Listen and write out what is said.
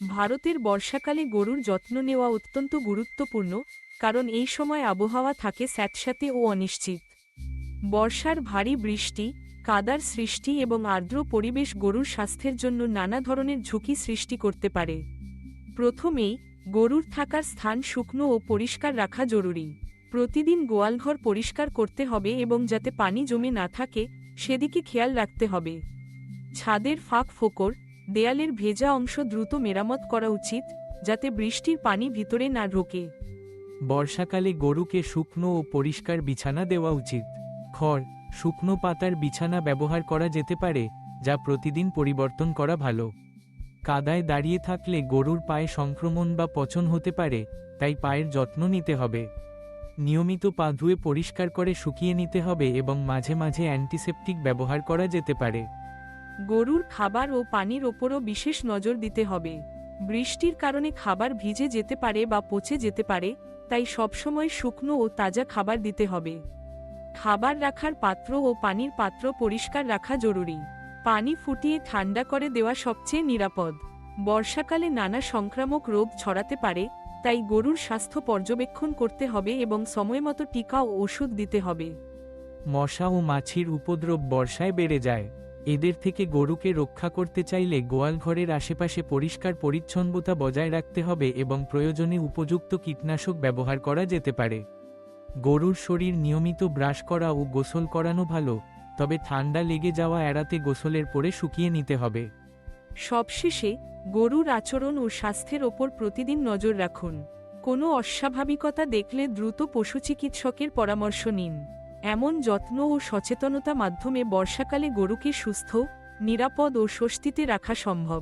ভারতের বর্ষাকালে গরুর যত্ন নেওয়া অত্যন্ত গুরুত্বপূর্ণ, কারণ এই সময় আবহাওয়া থাকে স্যাঁতস্যাঁতে ও অনিশ্চিত। বর্ষার ভারী বৃষ্টি, কাদার সৃষ্টি এবং আর্দ্র পরিবেশ গরুর স্বাস্থ্যের জন্য নানা ধরনের ঝুঁকি সৃষ্টি করতে পারে। প্রথমেই, গরুর থাকার স্থান শুকনো ও পরিষ্কার রাখা জরুরি। প্রতিদিন গোয়ালঘর পরিষ্কার করতে হবে এবং যাতে পানি জমে না থাকে সেদিকে খেয়াল রাখতে হবে। ছাদের ফাঁক ফোকর, দেয়ালের ভেজা অংশ দ্রুত মেরামত করা উচিত, যাতে বৃষ্টির পানি ভিতরে না ঢোকে। বর্ষাকালে গরুকে শুকনো ও পরিষ্কার বিছানা দেওয়া উচিত। খড়, শুকনো পাতার বিছানা ব্যবহার করা যেতে পারে, যা প্রতিদিন পরিবর্তন করা ভালো। কাদায় দাঁড়িয়ে থাকলে গরুর পায়ে সংক্রমণ বা পচন হতে পারে, তাই পায়ের যত্ন নিতে হবে। নিয়মিত পা ধুয়ে পরিষ্কার করে শুকিয়ে নিতে হবে এবং মাঝে মাঝে অ্যান্টিসেপটিক ব্যবহার করা যেতে পারে। গরুর খাবার ও পানির ওপরও বিশেষ নজর দিতে হবে। বৃষ্টির কারণে খাবার ভিজে যেতে পারে বা পচে যেতে পারে, তাই সবসময় শুকনো ও তাজা খাবার দিতে হবে। খাবার রাখার পাত্র ও পানির পাত্র পরিষ্কার রাখা জরুরি। পানি ফুটিয়ে ঠান্ডা করে দেওয়া সবচেয়ে নিরাপদ। বর্ষাকালে নানা সংক্রামক রোগ ছড়াতে পারে, তাই গরুর স্বাস্থ্য পর্যবেক্ষণ করতে হবে এবং সময়মতো টিকা ও ওষুধ দিতে হবে। মশা ও মাছির উপদ্রব বর্ষায় বেড়ে যায়। এদের থেকে গরুকে রক্ষা করতে চাইলে গোয়ালঘরের আশেপাশে পরিষ্কার পরিচ্ছন্নতা বজায় রাখতে হবে এবং প্রয়োজনে উপযুক্ত কীটনাশক ব্যবহার করা যেতে পারে। গরুর শরীর নিয়মিত ব্রাশ করা ও গোসল করানো ভালো, তবে ঠান্ডা লেগে যাওয়া এড়াতে গোসলের পরে শুকিয়ে নিতে হবে। সবশেষে, গরুর আচরণ ও স্বাস্থ্যের ওপর প্রতিদিন নজর রাখুন। কোনো অস্বাভাবিকতা দেখলে দ্রুত পশু চিকিৎসকের পরামর্শ নিন। এমন যত্ন ও সচেতনতা মাধ্যমে বর্ষাকালে গরুকে সুস্থ, নিরাপদ ও স্বস্তিতে রাখা সম্ভব।